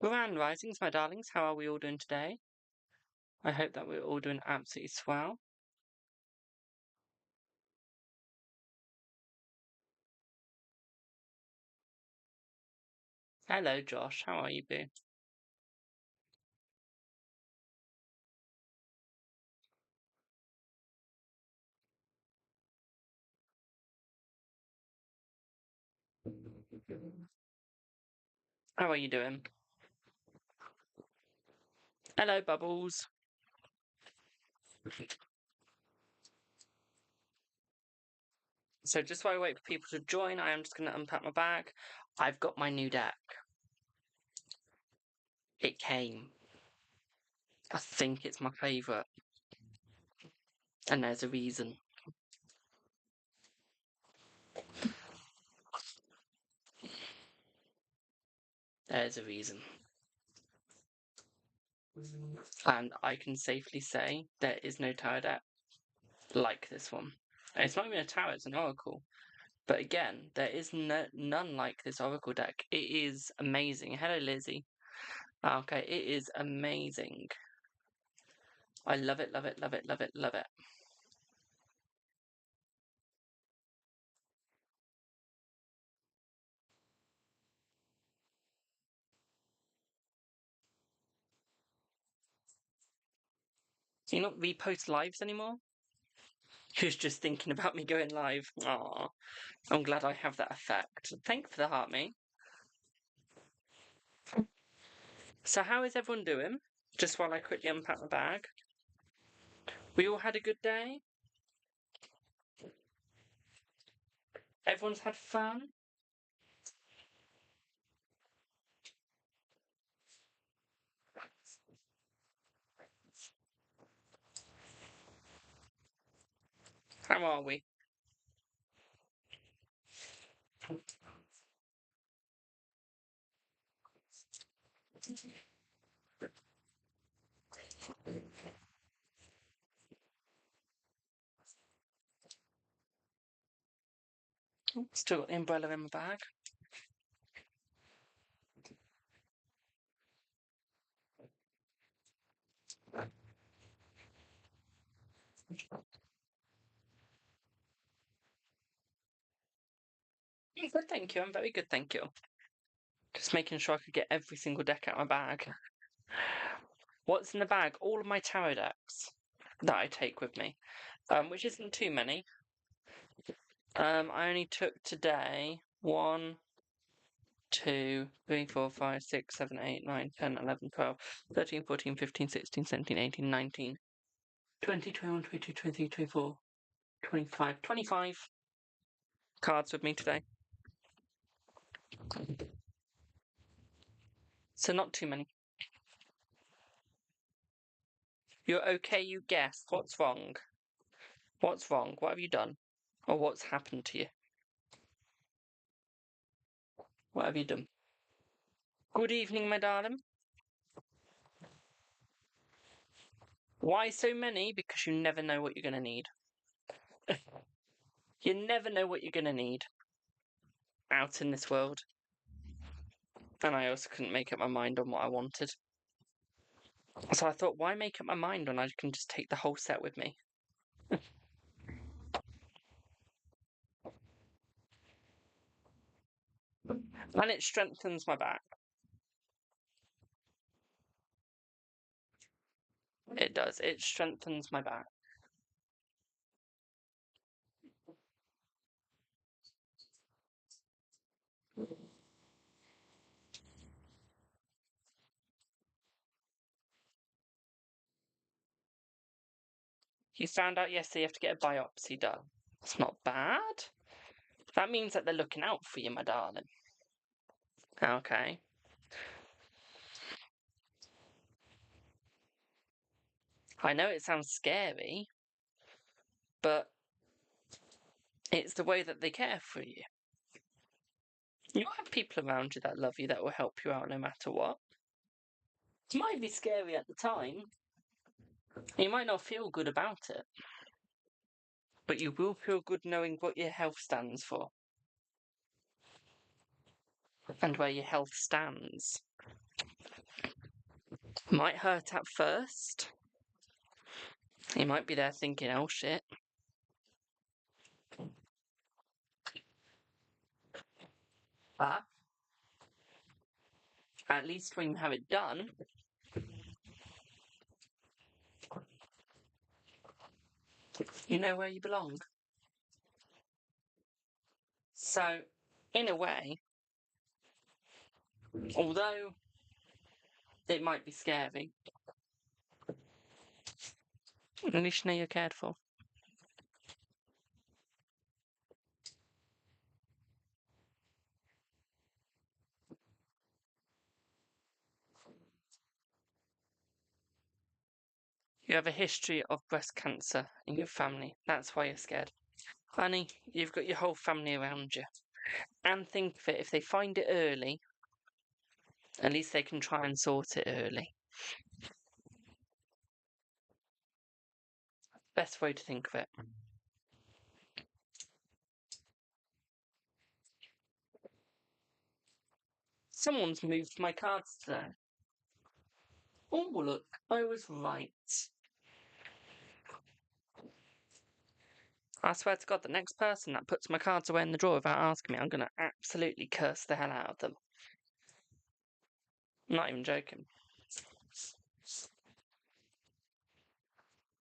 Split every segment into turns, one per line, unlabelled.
Grand risings, my darlings. How are we all doing today? I hope that we're all doing absolutely swell. Hello, Josh. How are you, boo? How are you doing? Hello, Bubbles. So just while I wait for people to join, I am just going to unpack my bag. I've got my new deck. It came. I think it's my favourite. And there's a reason. There's a reason. And I can safely say there is no tower deck like this one. And it's not even a tower, it's an oracle. But again, there is none like this oracle deck. It is amazing. Hello, Lizzie. Okay, it is amazing. I love it, love it, love it, love it, love it. Do you not repost lives anymore? Who's just thinking about me going live? Aw, I'm glad I have that effect. Thank you for the heart, mate. So how is everyone doing? Just while I quickly unpack my bag. We all had a good day? Everyone's had fun? How are we? Still got the umbrella in my bag. Good, thank you. I'm very good, thank you. Just making sure I could get every single deck out of my bag. What's in the bag? All of my tarot decks that I take with me, which isn't too many. I only took today 1, 2, 3, 4, 5, 6, 7, 8, 9, 10, 11, 12, 13, 14, 15, 16, 17, 18, 19, 20, 21, 22, 23, 24, 25, 25 cards with me today. So not too many. You're okay, you guessed. What's wrong? What's wrong? What have you done? Or what's happened to you? What have you done? Good evening, my darling. Why so many? Because you never know what you're going to need. You never know what you're going to need out in this world. And I also couldn't make up my mind on what I wanted. So I thought, why make up my mind when I can just take the whole set with me? And it strengthens my back. It does. It strengthens my back. You found out yesterday you have to get a biopsy done. It's not bad. That means that they're looking out for you, my darling. Okay. I know it sounds scary, but it's the way that they care for you. You have people around you that love you that will help you out no matter what. It might be scary at the time. You might not feel good about it. But you will feel good knowing what your health stands for. And where your health stands. Might hurt at first. You might be there thinking, oh shit. But at least when you have it done, you know where you belong. So, in a way, although it might be scary, at least you know you're cared for. You have a history of breast cancer in your family. That's why you're scared. Honey, you've got your whole family around you. And think of it, if they find it early, at least they can try and sort it early. Best way to think of it. Someone's moved my cards today. Oh, look, I was right. I swear to God, the next person that puts my cards away in the drawer without asking me, I'm going to absolutely curse the hell out of them. I'm not even joking.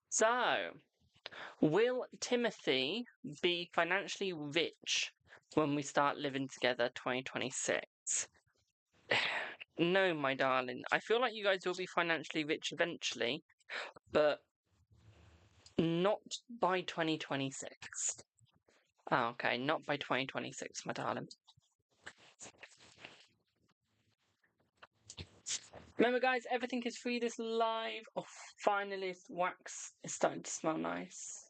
So, will Timothy be financially rich when we start living together 2026? No, my darling. I feel like you guys will be financially rich eventually, but not by 2026. Oh, okay, not by 2026, my darling. Remember, guys, everything is free this live. Oh, finally, this wax is starting to smell nice.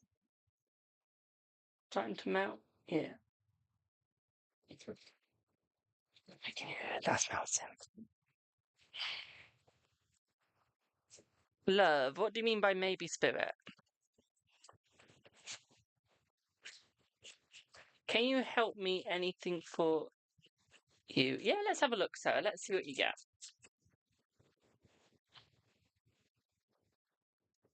Starting to melt. Yeah. I can hear it. That smells it. Love, what do you mean by maybe spirit? Can you help me anything for you? Yeah, let's have a look, Sarah. Let's see what you get.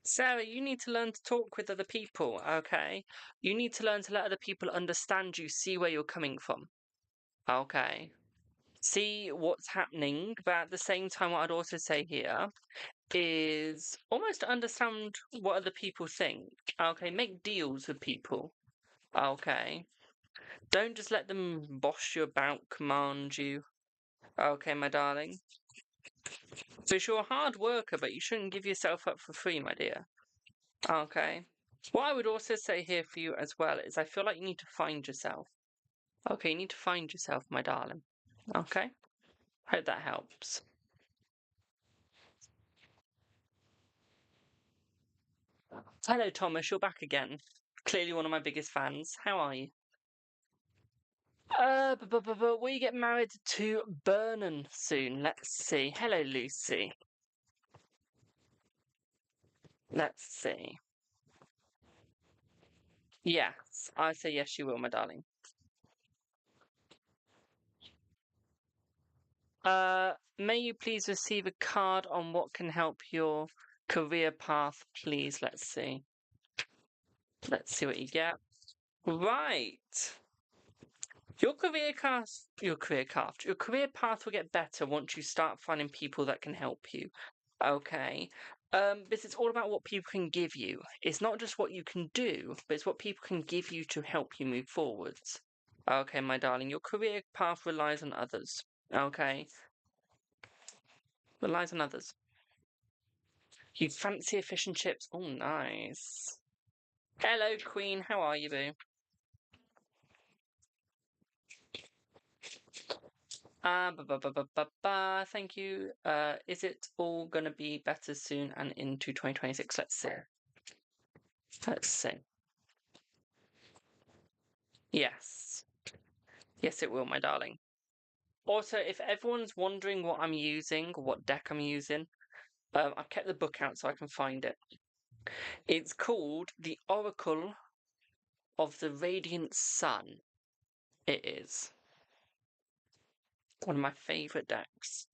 Sarah, you need to learn to talk with other people, okay? You need to learn to let other people understand you, see where you're coming from, okay? See what's happening, but at the same time, what I'd also say here is almost understand what other people think, okay? Make deals with people, okay? Don't just let them boss you about, command you, okay, my darling? Because you're a hard worker, but you shouldn't give yourself up for free, my dear. Okay. What I would also say here for you as well is I feel like you need to find yourself. Okay, you need to find yourself, my darling. Okay? Hope that helps. Hello, Thomas. You're back again. Clearly one of my biggest fans. How are you? We get married to Vernon soon. Let's see. Hello, Lucy. Let's see. Yes, I say yes, you will, my darling. May you please receive a card on what can help your career path, please? Let's see. Let's see what you get. Right. Your career path will get better once you start finding people that can help you. Okay. This is all about what people can give you. It's not just what you can do, but it's what people can give you to help you move forwards. Okay, my darling, your career path relies on others. Okay? Relies on others. You fancy a fish and chips? Oh, nice. Hello, Queen. How are you, boo? Thank you. Is it all gonna be better soon and into 2026? Let's see. Let's see. Yes. Yes, it will, my darling. Also, if everyone's wondering what I'm using, what deck I'm using, I've kept the book out so I can find it. It's called The Oracle of the Radiant Sun. It is. One of my favourite decks.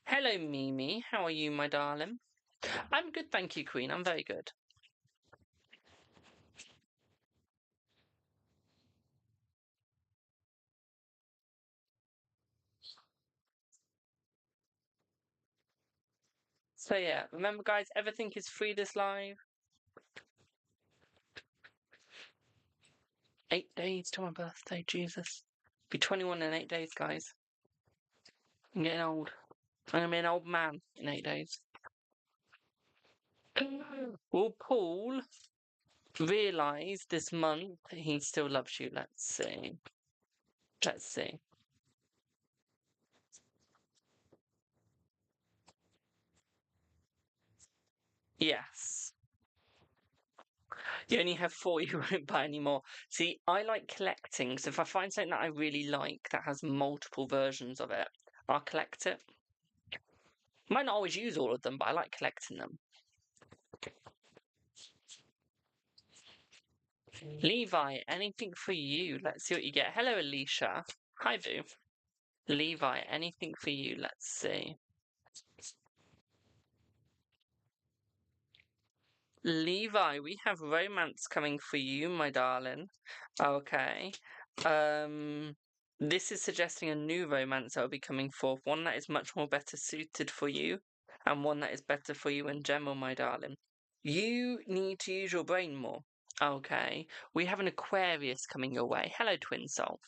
Hello, Mimi. How are you, my darling? I'm good, thank you, Queen. I'm very good. So yeah, remember, guys, everything is free this live. 8 days to my birthday, Jesus. Be 21 in 8 days, guys. I'm getting old. I'm gonna be an old man in 8 days. Will Paul realise this month he still loves you? Let's see. Let's see. Yes. You only have 4, you won't buy any more. See, I like collecting, so if I find something that I really like that has multiple versions of it, I'll collect it. Might not always use all of them, but I like collecting them. Levi, anything for you? Let's see what you get. Hello, Alicia. Hi, Boo. Levi, anything for you? Let's see. Levi, we have romance coming for you, my darling. Okay. This is suggesting a new romance that will be coming forth. One that is much more better suited for you, and one that is better for you in general, my darling. You need to use your brain more. Okay. We have an Aquarius coming your way. Hello, Twin Soul.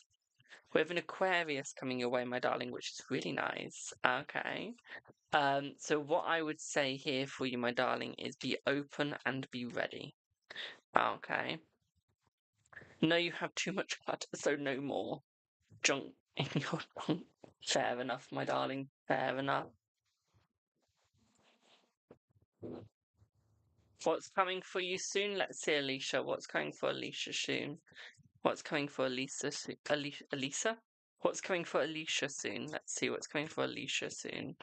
We have an Aquarius coming your way, my darling, which is really nice. Okay. So what I would say here for you, my darling, is be open and be ready. Okay. No, you have too much clutter, so no more junk in your trunk. Fair enough, my darling. Fair enough. What's coming for you soon? Let's see, Alicia. What's coming for Alicia soon? What's coming for Alicia soon? Alicia? What's coming for Alicia soon? Let's see what's coming for Alicia soon.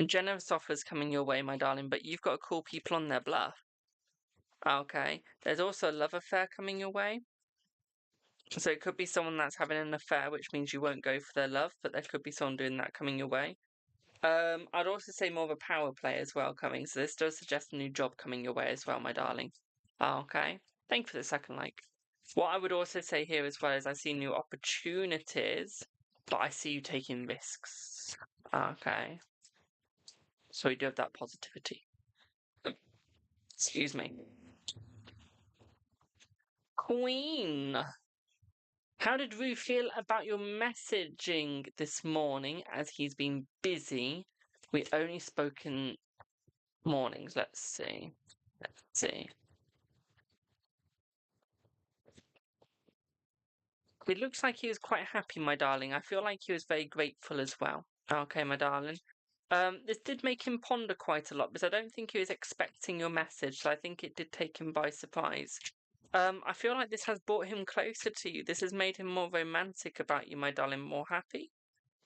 Generous offers coming your way, my darling, but you've got to call people on their bluff. Okay. There's also a love affair coming your way. So it could be someone that's having an affair, which means you won't go for their love, but there could be someone doing that coming your way. I'd also say more of a power play as well coming. So this does suggest a new job coming your way as well, my darling. Okay. Thank you for the second like. What I would also say here as well is I see new opportunities, but I see you taking risks. Okay. So we do have that positivity. Excuse me. Queen. How did Rue feel about your messaging this morning as he's been busy? We only spoken mornings. Let's see. Let's see. It looks like he was quite happy, my darling. I feel like he was very grateful as well. Okay, my darling. This did make him ponder quite a lot because I don't think he was expecting your message, so I think it did take him by surprise. I feel like this has brought him closer to you. This has made him more romantic about you, my darling, more happy.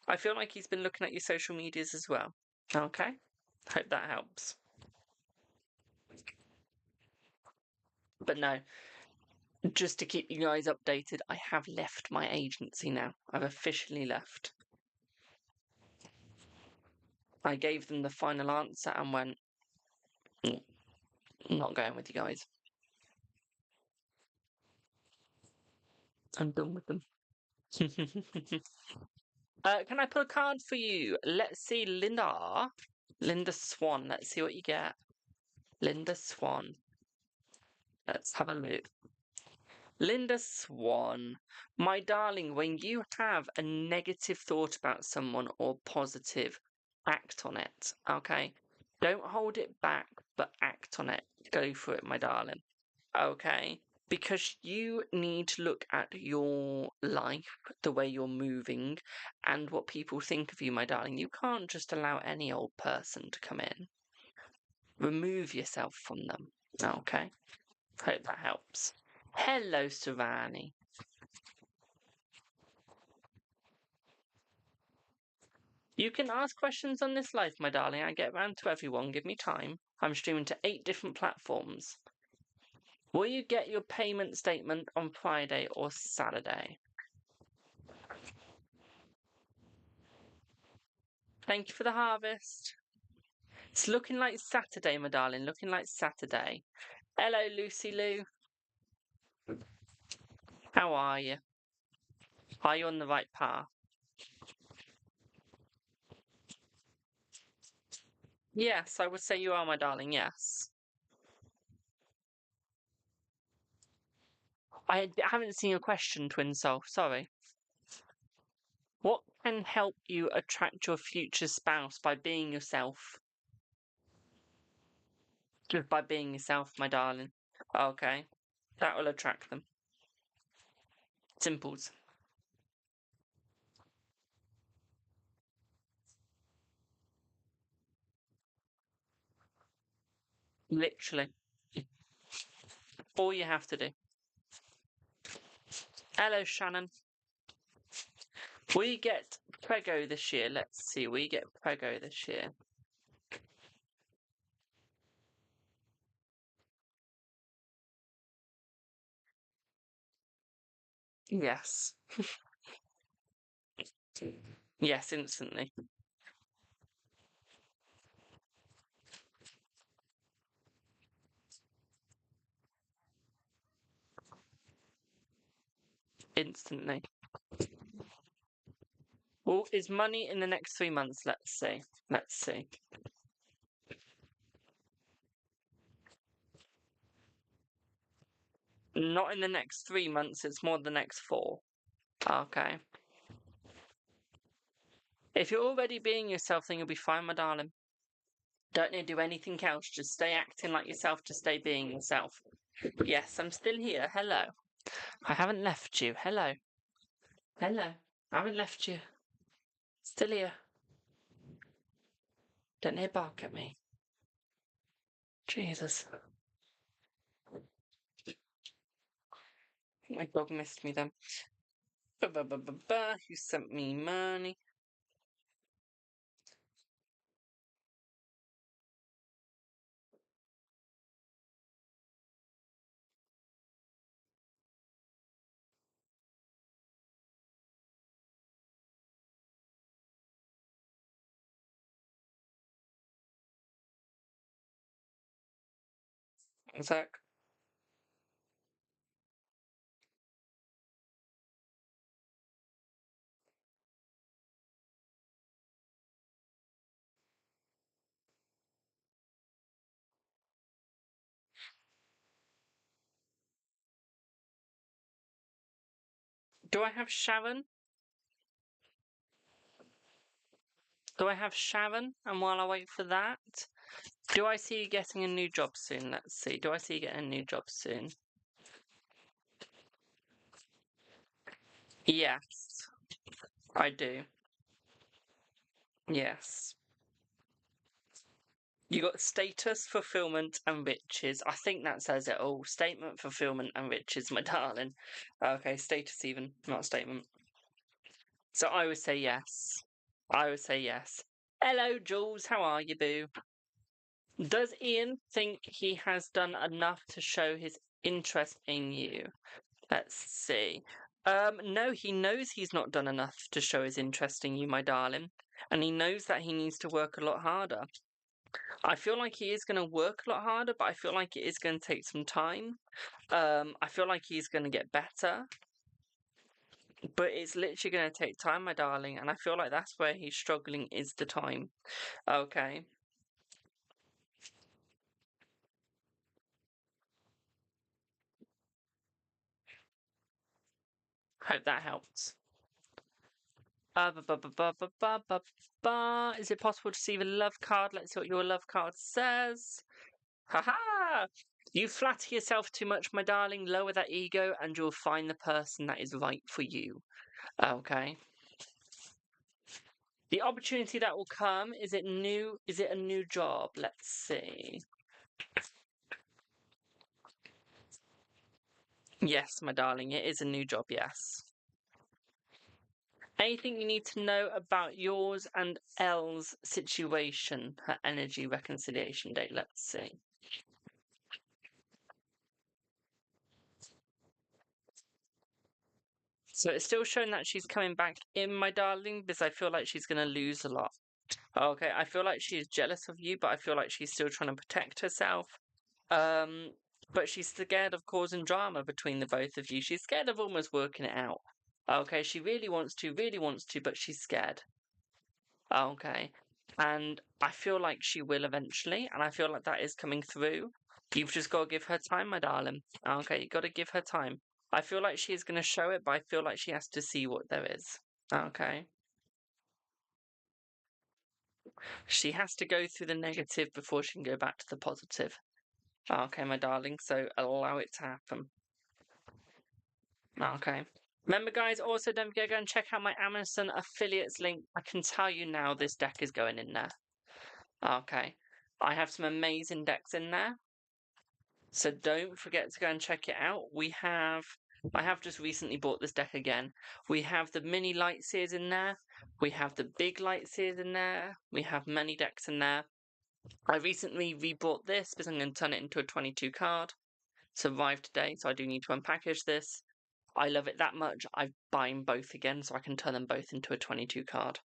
I feel like he's been looking at your social medias as well. Okay? Hope that helps. But no, just to keep you guys updated, I have left my agency now. I've officially left. I gave them the final answer and went, not going with you guys. I'm done with them. Can I put a card for you? Let's see, Linda. Linda Swan. Let's see what you get. Linda Swan. Let's have a look. Linda Swan. My darling, when you have a negative thought about someone or positive, act on it. Okay? Don't hold it back, but act on it. Go for it, my darling. Okay? Because you need to look at your life, the way you're moving, and what people think of you, my darling. You can't just allow any old person to come in. Remove yourself from them. Okay? Hope that helps. Hello, Savani. You can ask questions on this live, my darling. I get round to everyone. Give me time. I'm streaming to 8 different platforms. Will you get your payment statement on Friday or Saturday? Thank you for the harvest. It's looking like Saturday, my darling. Looking like Saturday. Hello, Lucy Lou. How are you? Are you on the right path? Yes, I would say you are, my darling. Yes. I haven't seen your question, Twin Soul. Sorry. What can help you attract your future spouse by being yourself? Just by being yourself, my darling. Okay. That will attract them. Simples. Literally. All you have to do. Hello, Shannon. We get Prego this year. Let's see. We get Prego this year. Yes. Yes, instantly. Instantly. Well, is money in the next 3 months? Let's see. Let's see. Not in the next 3 months. It's more the next 4. Okay. If you're already being yourself, then you'll be fine, my darling. Don't need to do anything else. Just stay acting like yourself. Just stay being yourself. Yes, I'm still here. Hello. I haven't left you. Hello. Hello. I haven't left you. Still here. Don't hear bark at me. Jesus. My dog missed me then. You sent me money. Zach. Do I have Sharon? Do I have Sharon? And while I wait for that, do I see you getting a new job soon? Let's see. Do I see you getting a new job soon? Yes, I do. Yes. You got status, fulfillment, and riches. I think that says it all. Statement, fulfillment, and riches, my darling. Okay, status even, not statement. So I would say yes. I would say yes. Hello, Jules. How are you, boo? Does Ian think he has done enough to show his interest in you? Let's see. No, he knows he's not done enough to show his interest in you, my darling. And he knows that he needs to work a lot harder. I feel like he is going to work a lot harder, but I feel like it is going to take some time. I feel like he's going to get better, but it's literally going to take time, my darling. And I feel like that's where he's struggling is the time. Okay. Hope that helps. Is it possible to see the love card? Let's see what your love card says. Ha! You flatter yourself too much, my darling. Lower that ego, and you'll find the person that is right for you. Okay. The opportunity that will come, is it new? Is it a new job? Let's see. Yes, my darling, it is a new job, yes. Anything you need to know about yours and Elle's situation, her energy reconciliation date? Let's see. So it's still showing that she's coming back in, my darling, because I feel like she's going to lose a lot. Okay, I feel like she's jealous of you, but I feel like she's still trying to protect herself. Um, but she's scared of causing drama between the both of you. She's scared of almost working it out. Okay, she really wants to, but she's scared. Okay. And I feel like she will eventually, and I feel like that is coming through. You've just got to give her time, my darling. Okay, you got to give her time. I feel like she is going to show it, but I feel like she has to see what there is. Okay. She has to go through the negative before she can go back to the positive. Okay, my darling, so allow it to happen. Okay. Remember, guys, also don't forget to go and check out my Amazon affiliates link. I can tell you now this deck is going in there. Okay. I have some amazing decks in there. So don't forget to go and check it out. I have just recently bought this deck again. We have the mini light seers in there. We have the big light seers in there. We have many decks in there. I recently rebought this because I'm going to turn it into a 22 card. It's arrived today, so I do need to unpackage this. I love it that much, I'm buying both again so I can turn them both into a 22 card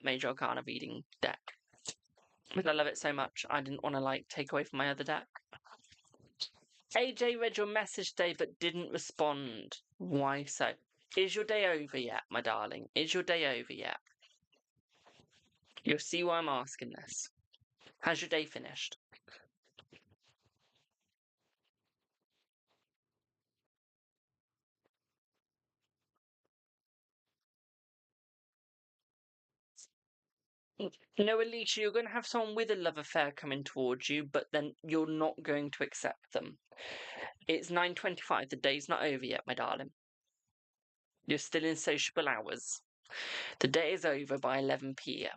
Major Arcana reading deck. Because I love it so much, I didn't want to take away from my other deck. AJ read your message today but didn't respond. Why so? Is your day over yet, my darling? Is your day over yet? You'll see why I'm asking this. Has your day finished? No, Alicia, you're going to have someone with a love affair coming towards you, but then you're not going to accept them. It's 9:25. The day's not over yet, my darling. You're still in sociable hours. The day is over by 11 p.m.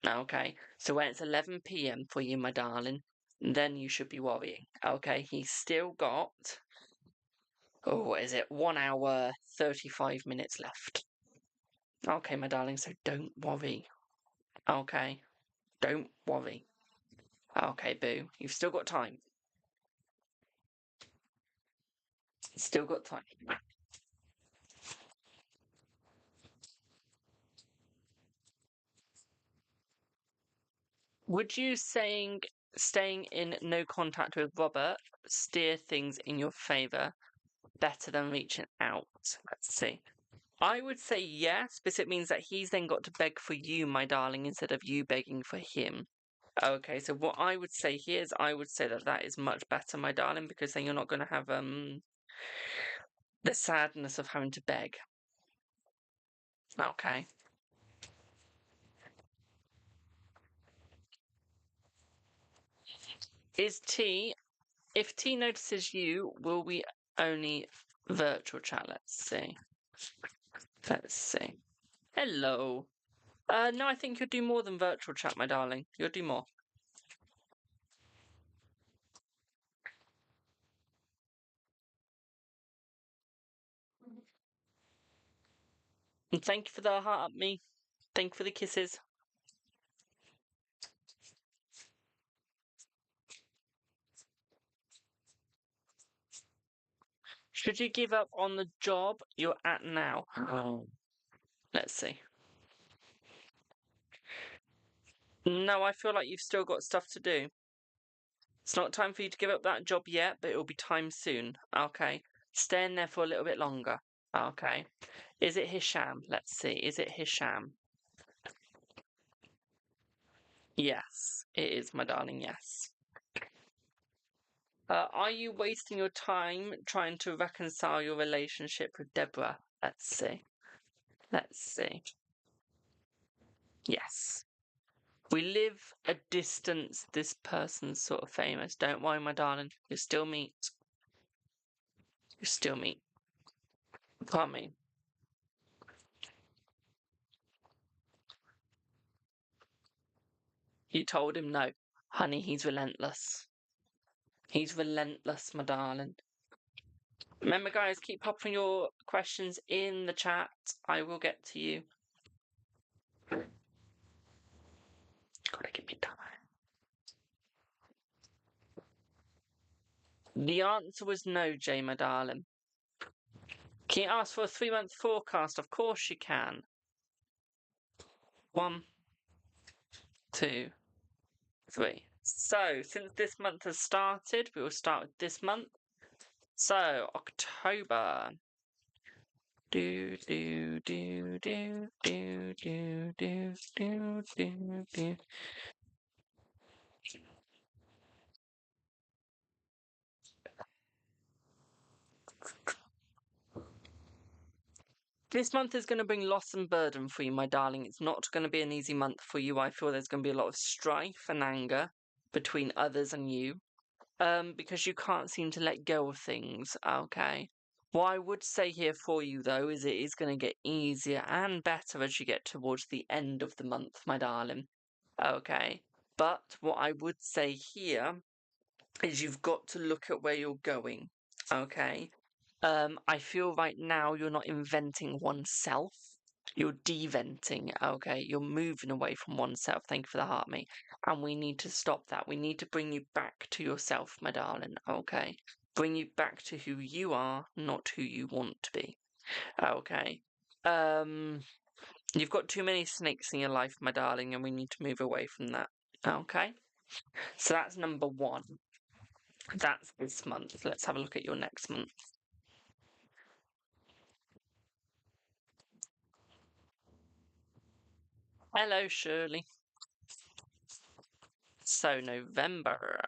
Okay, so when it's 11 p.m. for you, my darling, then you should be worrying. Okay, he's still got, what is it, 1 hour, 35 minutes left. Okay, my darling, so don't worry. Okay, don't worry. Okay, boo, you've still got time. Still got time. Would you saying staying in no contact with Robert steer things in your favour better than reaching out? Let's see. I would say yes, because it means that he's then got to beg for you, my darling, instead of you begging for him. Okay, so what I would say here is I would say that that is much better, my darling, because then you're not going to have the sadness of having to beg. Okay. Is T, if T notices you, will we only virtual chat? Let's see. Let's see. Hello. No, I think you'll do more than virtual chat, my darling. You'll do more. And thank you for the heart up me. Thank you for the kisses. Should you give up on the job you're at now? Let's see. No, I feel like you've still got stuff to do. It's not time for you to give up that job yet, but it will be time soon. Okay. Stay in there for a little bit longer. Okay. Is it Hisham? Let's see. Is it Hisham? Yes, it is, my darling. Yes. Are you wasting your time trying to reconcile your relationship with Deborah? Let's see. Let's see. Yes. We live a distance. This person's sort of famous. Don't worry, my darling. You still meet. You still meet. Pardon me. You told him no. Honey, he's relentless. He's relentless, my darling. Remember, guys, keep popping your questions in the chat. I will get to you. Gotta give me time. The answer was no, Jay, my darling. Can you ask for a 3-month forecast? Of course you can. 1, 2, 3. So, since this month has started, we will start with this month. So, October. Do do do do do do do do do do. This month is going to bring loss and burden for you, my darling. It's not going to be an easy month for you. I feel there's going to be a lot of strife and anger between others and you, because you can't seem to let go of things. Okay. What I would say here for you, though, is it is going to get easier and better as you get towards the end of the month, my darling. Okay. But what I would say here is you've got to look at where you're going. Okay. I feel right now you're not inventing oneself. You're deventing, okay? You're moving away from oneself. Thank you for the heart, mate. And we need to stop that. We need to bring you back to yourself, my darling, okay? Bring you back to who you are, not who you want to be, okay? You've got too many snakes in your life, my darling, and we need to move away from that, okay? So that's number 1. That's this month. Let's have a look at your next month. Hello, Shirley. So, November.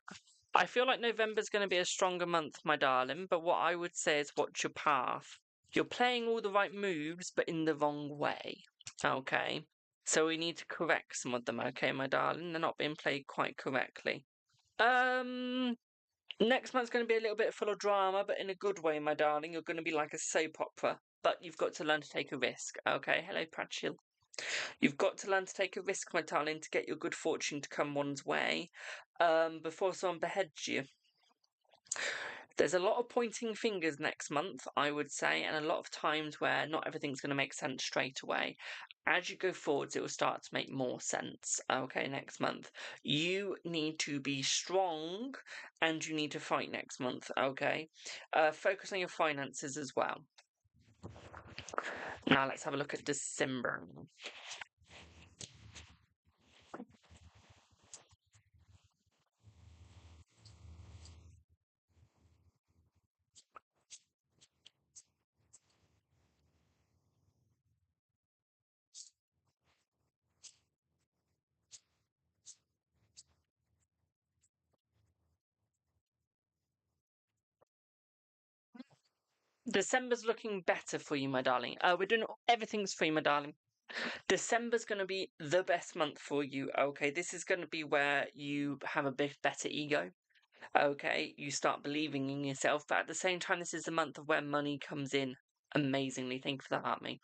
I feel like November's going to be a stronger month, my darling, but what I would say is watch your path. You're playing all the right moves, but in the wrong way. Okay? So we need to correct some of them, okay, my darling? They're not being played quite correctly. Next month's going to be a little bit full of drama, but in a good way, my darling. You're going to be like a soap opera, but you've got to learn to take a risk, okay? Hello, Pratchett. You've got to learn to take a risk, my darling, to get your good fortune to come one's way, before someone beheads you. There's a lot of pointing fingers next month, I would say, and a lot of times where not everything's going to make sense straight away. As you go forwards, it will start to make more sense, okay, next month. You need to be strong and you need to fight next month, okay? Focus on your finances as well. Now let's have a look at December. December's looking better for you, my darling. We're doing everything's for you, my darling. December's going to be the best month for you, okay? This is going to be where you have a bit better ego, okay? You start believing in yourself, but at the same time, this is the month of where money comes in amazingly. Thank you for that, heart, mate.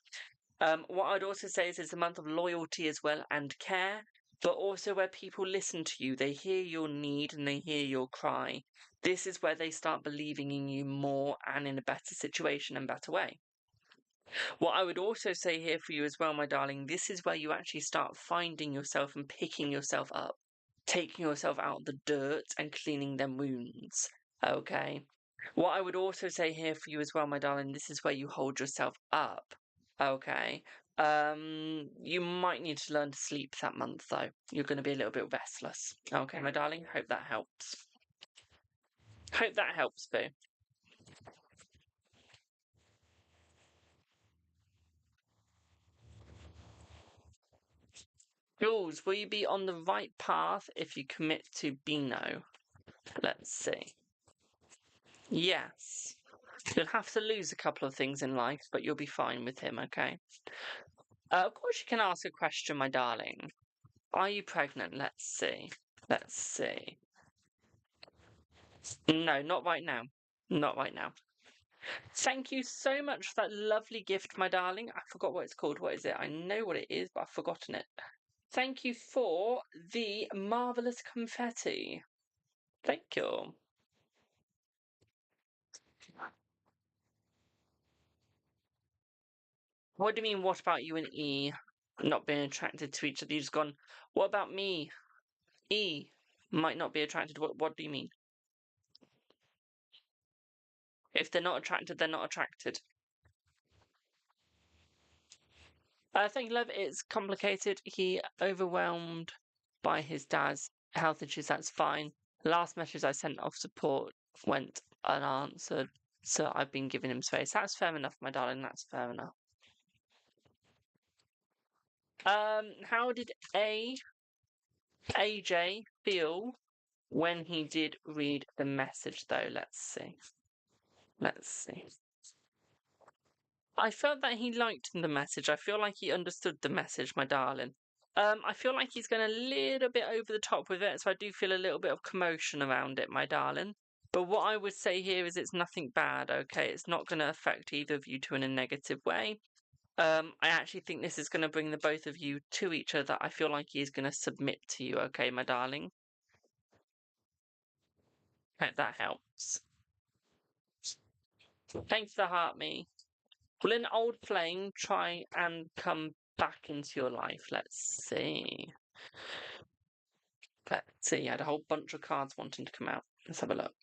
What I'd also say is it's a month of loyalty as well and care, but also where people listen to you. They hear your need and they hear your cry. This is where they start believing in you more and in a better situation and better way. What I would also say here for you as well, my darling, this is where you actually start finding yourself and picking yourself up, taking yourself out of the dirt and cleaning them wounds. Okay. What I would also say here for you as well, my darling, this is where you hold yourself up. Okay. You might need to learn to sleep that month though. You're going to be a little bit restless. Okay, my darling. Hope that helps. Hope that helps, Boo. Jules, will you be on the right path if you commit to Beano? Let's see. Yes. You'll have to lose a couple of things in life, but you'll be fine with him, okay? Of course you can ask a question, my darling. Are you pregnant? Let's see. Let's see. No, not right now. Not right now. Thank you so much for that lovely gift, my darling. I forgot what it's called. What is it? I know what it is, but I've forgotten it. Thank you for the marvellous confetti. Thank you. What do you mean, what about you and E not being attracted to each other? You've just gone, what about me? E might not be attracted. What do you mean? If they're not attracted, they're not attracted. Thank you, love. It's complicated. He overwhelmed by his dad's health issues. That's fine. The last message I sent of support went unanswered, so I've been giving him space. That's fair enough, my darling. That's fair enough. How did AJ feel when he did read the message, though? Let's see. Let's see. I felt that he liked the message. I feel like he understood the message, my darling. I feel like he's going a little bit over the top with it, so I do feel a little bit of commotion around it, my darling. But what I would say here is it's nothing bad, okay? It's not going to affect either of you two in a negative way. I actually think this is going to bring the both of you to each other. I feel like he is going to submit to you, okay, my darling? Hope that helps. Thanks for the heart, me. Will an old flame try and come back into your life? Let's see. Let's see. I had a whole bunch of cards wanting to come out. Let's have a look.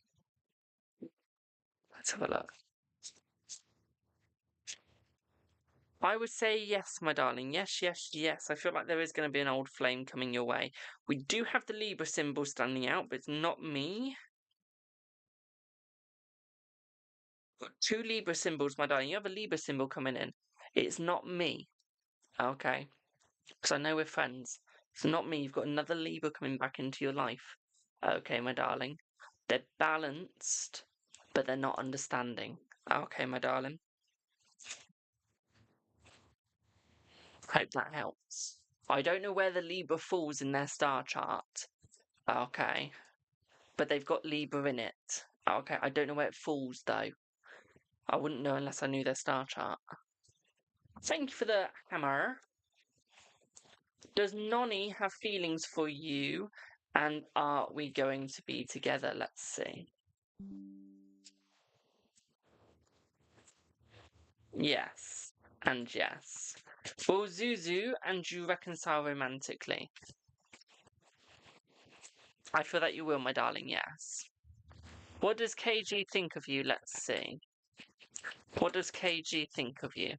Let's have a look. I would say yes, my darling. Yes, yes, yes. I feel like there is going to be an old flame coming your way. We do have the Libra symbol standing out, but it's not me. Got two Libra symbols, my darling. You have a Libra symbol coming in. It's not me. Okay. Because I know we're friends. It's not me. You've got another Libra coming back into your life. Okay, my darling. They're balanced, but they're not understanding. Okay, my darling. Hope that helps. I don't know where the Libra falls in their star chart. Okay. But they've got Libra in it. Okay, I don't know where it falls, though. I wouldn't know unless I knew their star chart. Thank you for the hammer. Does Nonny have feelings for you? And are we going to be together? Let's see. Yes. And yes. Will Zuzu and you reconcile romantically? I feel that you will, my darling, yes. What does KG think of you? Let's see. What does KG think of you?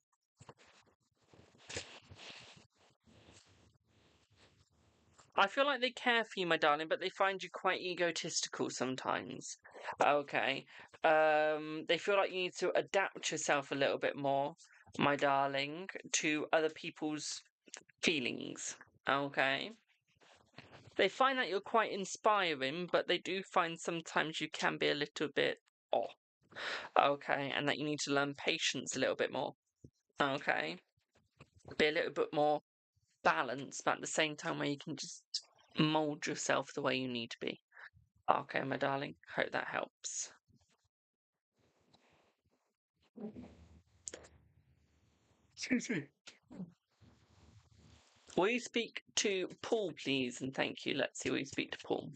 I feel like they care for you, my darling, but they find you quite egotistical sometimes. Okay. They feel like you need to adapt yourself a little bit more, my darling, to other people's feelings. Okay. They find that you're quite inspiring, but they do find sometimes you can be a little bit off. Okay, and that you need to learn patience a little bit more. Okay. Be a little bit more balanced, but at the same time where you can just mold yourself the way you need to be. Okay, my darling. Hope that helps. Excuse me. Will you speak to Paul, please? And thank you. Let's see, will you speak to Paul?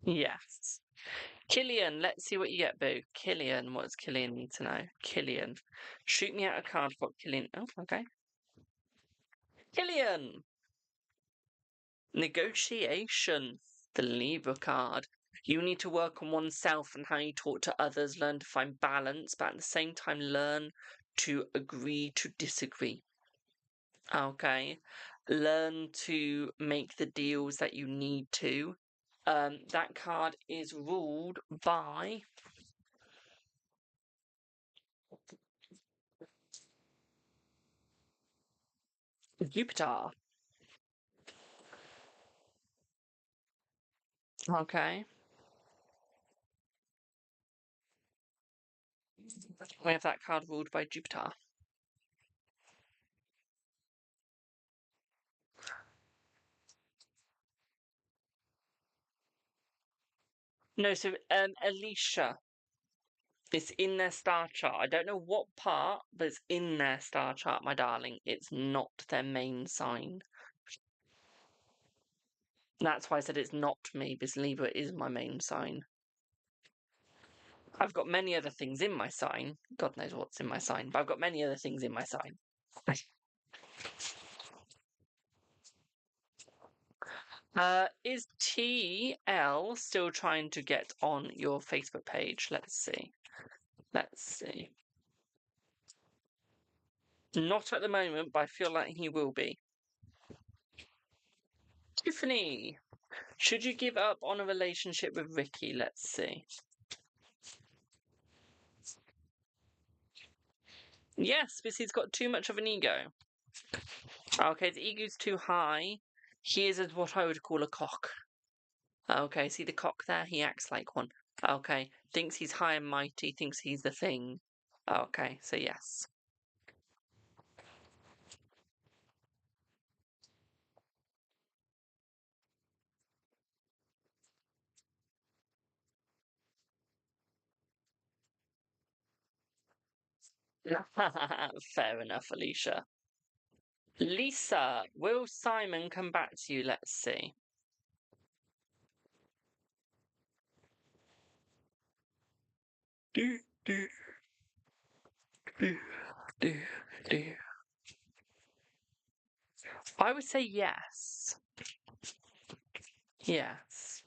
Yes. Killian, let's see what you get, boo. Killian, what does Killian need to know? Killian. Shoot me out a card for Killian. Oh, okay. Killian! Negotiation. The Libra card. You need to work on oneself and how you talk to others, learn to find balance, but at the same time learn to agree to disagree. Okay. Learn to make the deals that you need to. That card is ruled by Jupiter. Okay. We have that card ruled by Jupiter. No, so Alicia. It's in their star chart. I don't know what part, but it's in their star chart, my darling. It's not their main sign. That's why I said it's not me, because Libra is my main sign. I've got many other things in my sign. God knows what's in my sign, but I've got many other things in my sign. Is TL still trying to get on your Facebook page? Let's see. Let's see. Not at the moment, but I feel like he will be. Tiffany, should you give up on a relationship with Ricky? Let's see. Yes, because he's got too much of an ego. Okay, the ego's too high. He is what I would call a cock. Okay, see the cock there? He acts like one. Okay, thinks he's high and mighty, thinks he's the thing. Okay, so yes. Fair enough, Alicia. Lisa, will Simon come back to you? Let's see. Do, do, do, do, do. I would say yes. Yes.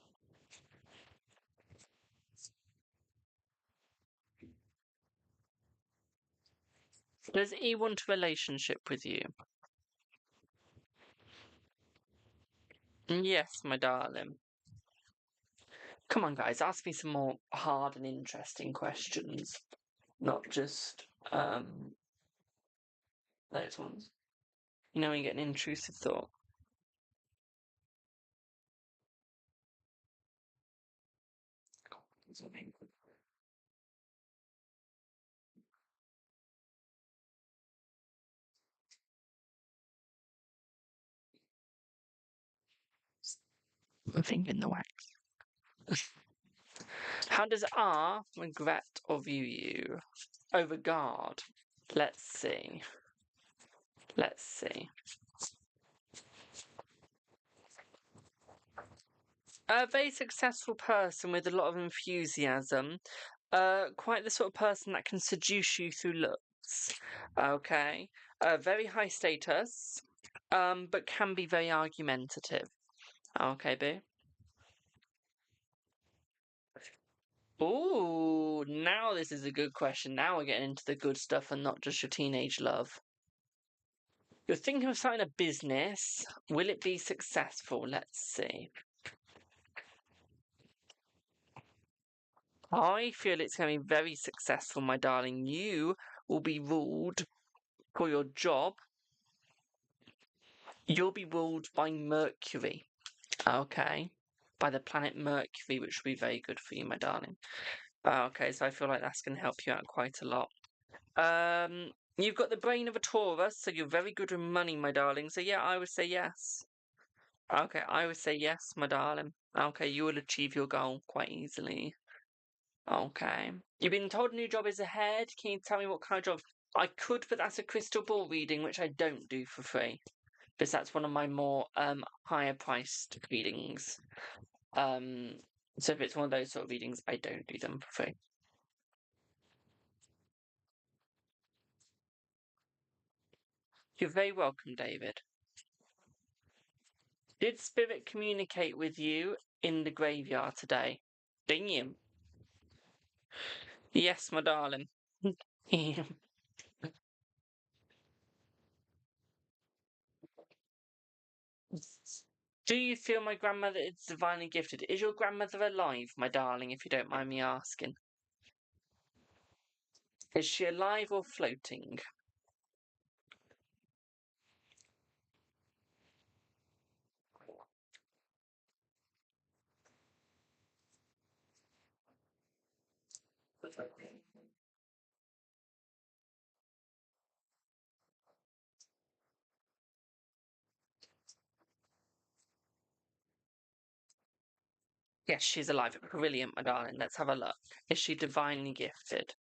Does he want a relationship with you? Yes, my darling. Come on, guys, ask me some more hard and interesting questions, not just those ones. You know, when you get an intrusive thought. I'm thinking the wax. How does R regret or view you? Over guard. Let's see. Let's see. A very successful person with a lot of enthusiasm. Quite the sort of person that can seduce you through looks. Okay. Very high status. But can be very argumentative. Okay, boo. Ooh, now this is a good question. Now we're getting into the good stuff and not just your teenage love. You're thinking of starting a business. Will it be successful? Let's see. I feel it's going to be very successful, my darling. You will be ruled for your job. You'll be ruled by Mercury. Okay. By the planet Mercury, which will be very good for you, my darling. Okay, so I feel like that's going to help you out quite a lot. You've got the brain of a Taurus, so you're very good with money, my darling. So yeah, I would say yes. Okay, I would say yes, my darling. Okay, you will achieve your goal quite easily. Okay. You've been told a new job is ahead. Can you tell me what kind of job? I could, but that's a crystal ball reading, which I don't do for free. Because that's one of my more higher priced readings. So if it's one of those sort of readings, I don't do them for free. You're very welcome, David. Did Spirit communicate with you in the graveyard today? Damn. Yes, my darling. Do you feel my grandmother is divinely gifted? Is your grandmother alive, my darling, if you don't mind me asking? Is she alive or floating? Yes, she's alive. Brilliant, my darling. Let's have a look. Is she divinely gifted?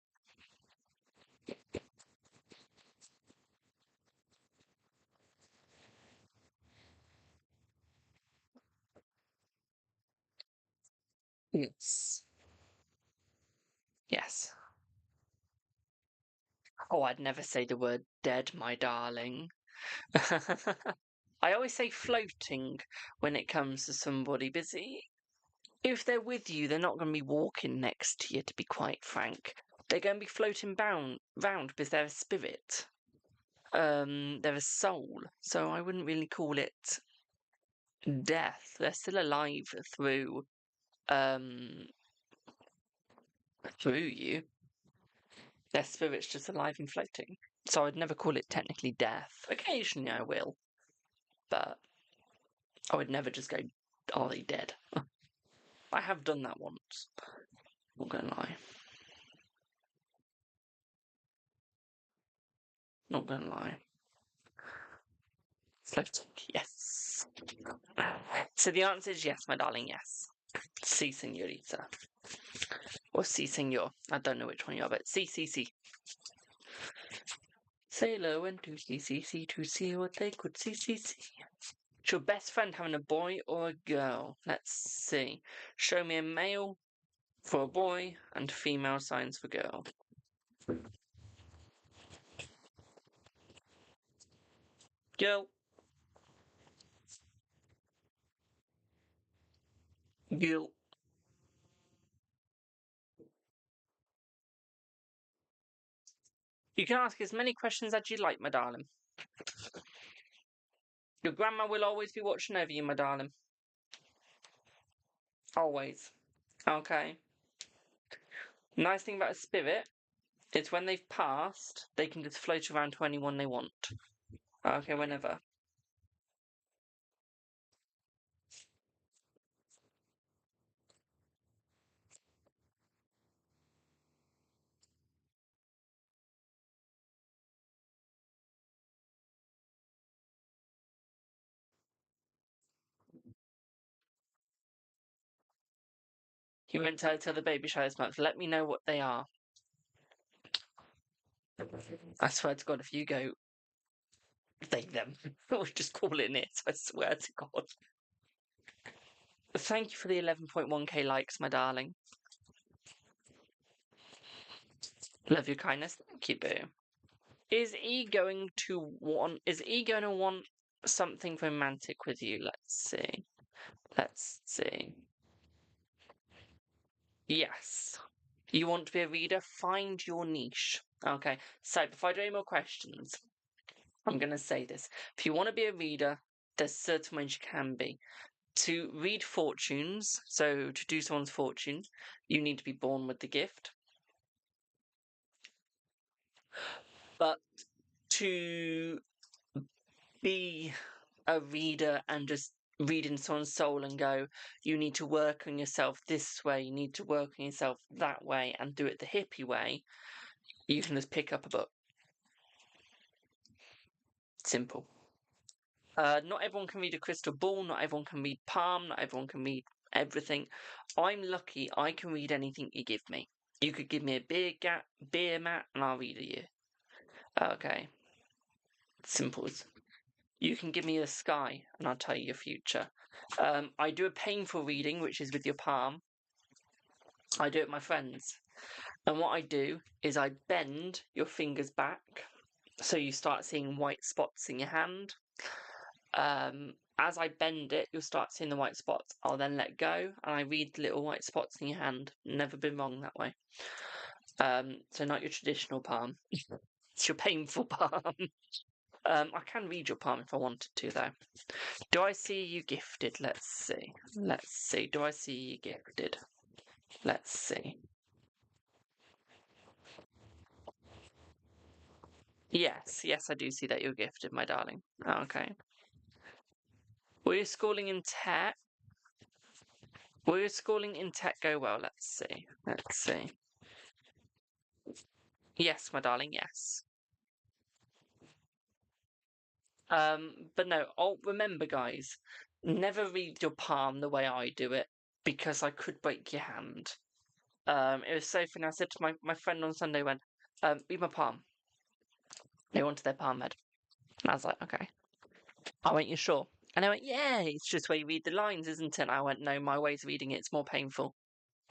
Yes. Yes. Oh, I'd never say the word dead, my darling. I always say floating when it comes to somebody busy. If they're with you, they're not going to be walking next to you, to be quite frank. They're going to be floating round because they're a spirit. they're a soul, so I wouldn't really call it death. They're still alive through you. Their spirit's just alive and floating. So I'd never call it technically death. Occasionally I will, but I would never just go, are they dead? I have done that once. Not gonna lie. Not gonna lie. Floating, yes. So the answer is yes, my darling, yes. Si, senorita. Or si, senor. I don't know which one you are, but si, si, si. Sailor went to sea to see what they could see. Is your best friend having a boy or a girl? Let's see. Show me a male for a boy and female signs for girl. Girl. Girl. You can ask as many questions as you like, my darling. Your grandma will always be watching over you, my darling. Always. Okay. Nice thing about a spirit is when they've passed, they can just float around to anyone they want. Okay, whenever. He went to tell the baby showers month, let me know what they are. I swear to God, if you go, they them. We're just calling it, I swear to God. Thank you for the 11.1k likes, my darling. Love your kindness. Thank you, boo. Is E going to want something romantic with you? Let's see. Let's see. Yes. You want to be a reader? Find your niche. Okay. So before I do any more questions, I'm going to say this. If you want to be a reader, there's certain ways you can be. To read fortunes, so to do someone's fortune, you need to be born with the gift. But to be a reader and just read in someone's soul and go, you need to work on yourself this way, you need to work on yourself that way, and do it the hippie way, you can just pick up a book. Simple. Not everyone can read a crystal ball, not everyone can read palm, not everyone can read everything. I'm lucky I can read anything you give me. You could give me a beer mat and I'll read you. Okay. Simple. You can give me the sky and I'll tell you your future. I do a painful reading, which is with your palm. I do it with my friends. And what I do is I bend your fingers back so you start seeing white spots in your hand. As I bend it, you'll start seeing the white spots. I'll then let go and I read the little white spots in your hand. Never been wrong that way. So not your traditional palm. It's your painful palm. I can read your palm if I wanted to, though. Do I see you gifted? Let's see. Let's see. Do I see you gifted? Let's see. Yes, I do see that you're gifted, my darling. Okay. Will your schooling in tech? Will your schooling in tech go well? Let's see. Let's see. Yes, my darling, yes. But no, remember, guys, never read your palm the way I do it because I could break your hand. It was so funny. I said to my friend on Sunday, read my palm. They wanted their palm read. And I was like, okay. I went, you sure? And they went, yeah, it's just where you read the lines, isn't it? And I went, no, my way's reading it's more painful.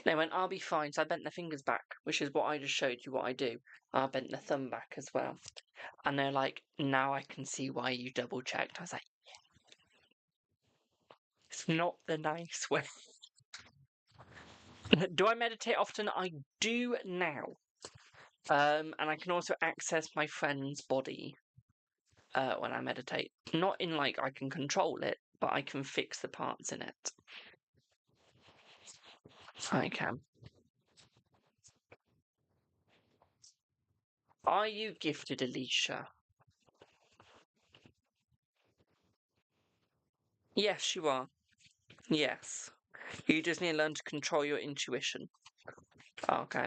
They went, I'll be fine. So I bent their fingers back, which is what I just showed you what I do. I bent the thumb back as well. And they're like, now I can see why you double checked. I was like, it's not the nice way. Do I meditate often? I do now. And I can also access my friend's body. when I meditate. Not in like I can control it, but I can fix the parts in it. I can. Are you gifted, Alicia? Yes, you are. Yes. You just need to learn to control your intuition. Okay.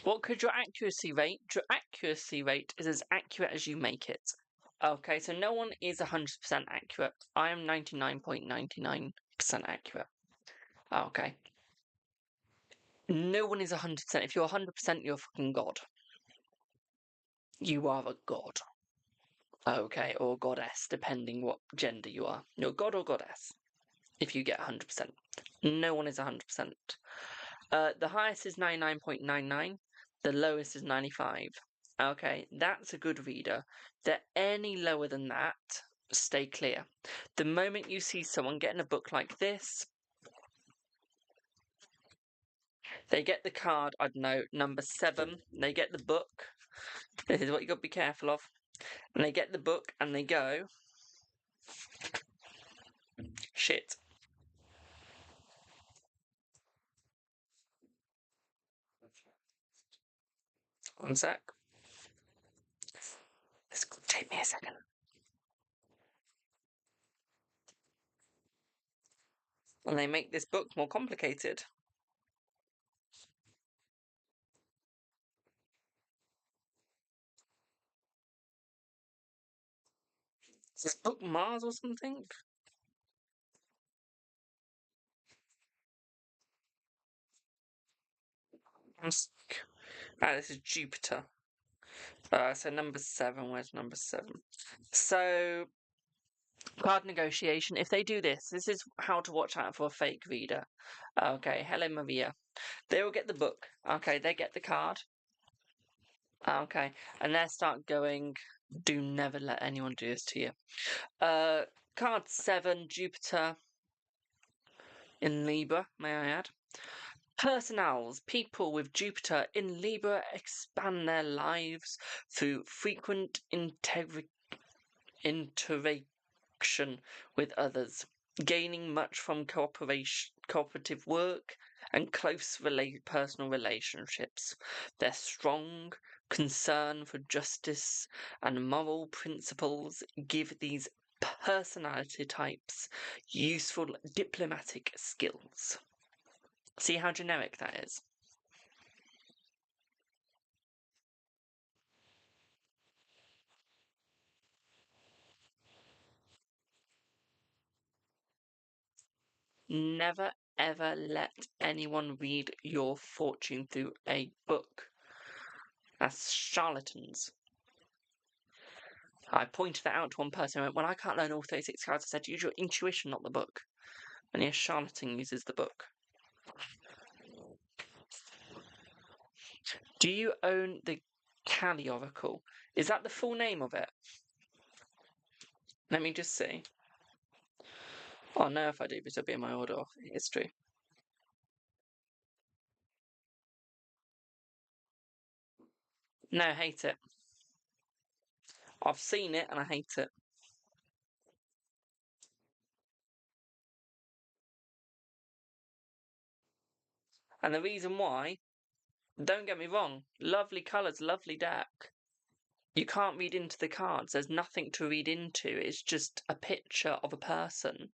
What could your accuracy rate? Your accuracy rate is as accurate as you make it. Okay, so no one is 100% accurate. I am 99.99% accurate. Okay. No one is 100%. If you're 100%, you're a fucking god. You are a god. Okay, or goddess, depending what gender you are. You're god or goddess, if you get 100%. No one is 100%. The highest is 99.99. The lowest is 95. Okay, that's a good reader. They're any lower than that, stay clear. The moment you see someone getting a book like this, they get the card, I don't know, number 7, they get the book. This is what you got to be careful of. And they get the book and they go, shit. One sec. This could take me a second. And they make this book more complicated. Is this book Mars or something? This is Jupiter. So number 7, where's number 7? So, card negotiation. If they do this, this is how to watch out for a fake reader. Okay, hello Maria. They will get the book. Okay, they get the card. Okay, and they start going, do never let anyone do this to you. Card 7, Jupiter in Libra, may I add. Personals, people with Jupiter in Libra expand their lives through frequent interaction with others, gaining much from cooperative work and close personal relationships. Their strong concern for justice and moral principles give these personality types useful diplomatic skills. See how generic that is? Never ever let anyone read your fortune through a book. That's charlatans. I pointed that out to one person and went, well, I can't learn all 36 cards. I said, use your intuition, not the book. And a charlatan uses the book. Do you own the Kali Oracle? Is that the full name of it? Let me just see. Oh, no, if I do, this will be in my order of history. No, I hate it. I've seen it and I hate it. And the reason why, don't get me wrong, lovely colours, lovely deck. You can't read into the cards. There's nothing to read into. It's just a picture of a person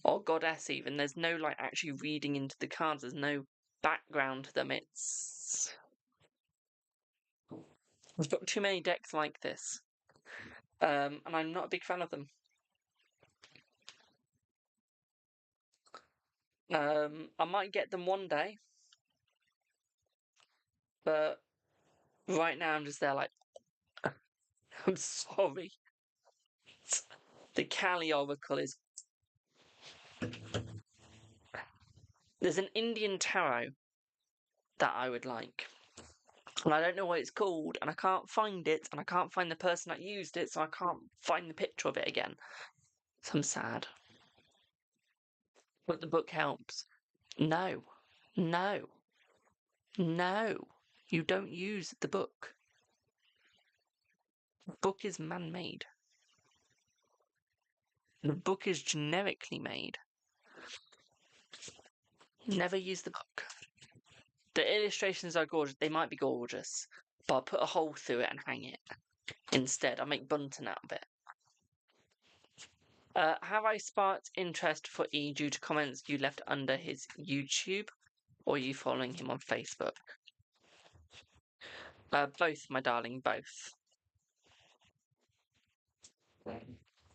or goddess even. There's no like actually reading into the cards. There's no background to them. We've got too many decks like this. And I'm not a big fan of them. I might get them one day. But right now I'm just there like I'm sorry. The Kali Oracle is. There's an Indian tarot that I would like. And I don't know what it's called, and I can't find it, and I can't find the person that used it, so I can't find the picture of it again. So I'm sad. But the book helps. No. No. No. You don't use the book. book is man-made. The book is generically made. Never use the book. The illustrations are gorgeous. They might be gorgeous, but I'll put a hole through it and hang it. Instead, I'll make bunting out of it. Have I sparked interest for E due to comments you left under his YouTube? Or are you following him on Facebook? Both, my darling, both.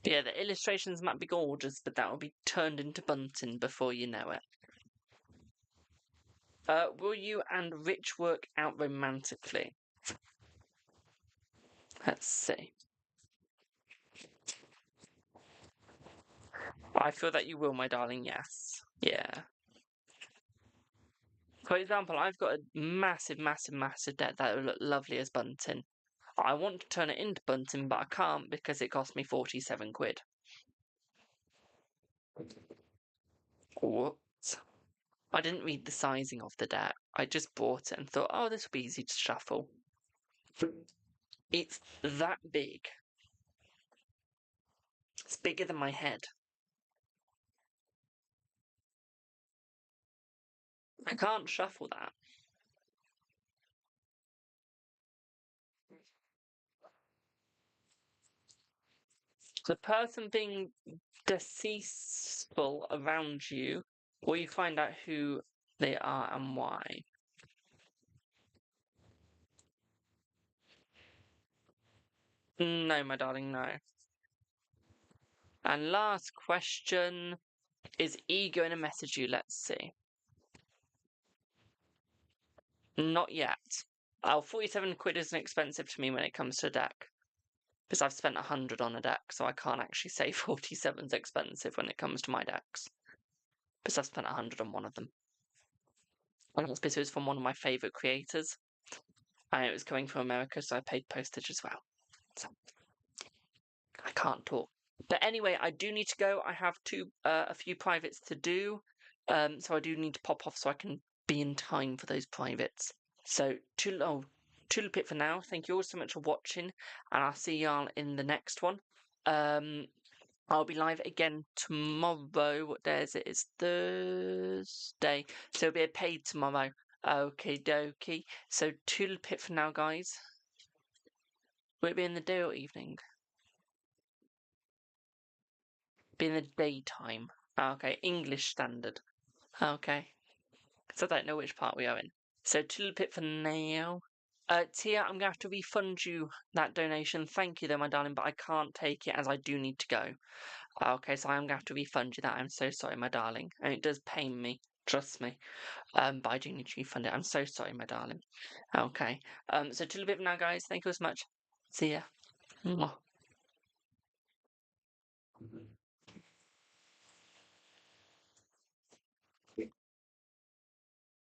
Yeah, the illustrations might be gorgeous, but that will be turned into bunting before you know it. Will you and Rich work out romantically? Let's see. I feel that you will, my darling, yes. Yeah. For example, I've got a massive, massive, massive deck that will look lovely as bunting. I want to turn it into bunting, but I can't because it cost me 47 quid. What? I didn't read the sizing of the deck. I just bought it and thought, oh, this will be easy to shuffle. It's that big. It's bigger than my head. I can't shuffle that. The person being deceitful around you, or you find out who they are and why. No, my darling, no. And last question, is E going to message you? Let's see. Not yet. 47 quid isn't expensive to me when it comes to a deck. Because I've spent 100 on a deck, so I can't actually say 47's expensive when it comes to my decks. Because I've spent 100 on one of them. And that's because it was from one of my favourite creators. And it was coming from America, so I paid postage as well. So I can't talk. But anyway, I do need to go. I have a few privates to do. So I do need to pop off so I can be in time for those privates. So, toodlepip for now. Thank you all so much for watching, and I'll see y'all in the next one. I'll be live again tomorrow. What day is it? It's Thursday. So it'll be a paid tomorrow. Okie dokie. So, toodlepip for now, guys. Will it be in the day or evening? Be in the daytime. Okay, English standard. Okay. Because I don't know which part we are in. So, toodlepip for now. Tia, I'm going to have to refund you that donation. Thank you, though, my darling, but I can't take it as I do need to go. Okay, so I am going to have to refund you that. I'm so sorry, my darling. And it does pain me. Trust me. But I do need to refund it. I'm so sorry, my darling. Okay. So, toodlepip for now, guys. Thank you so much. See ya. Mwah.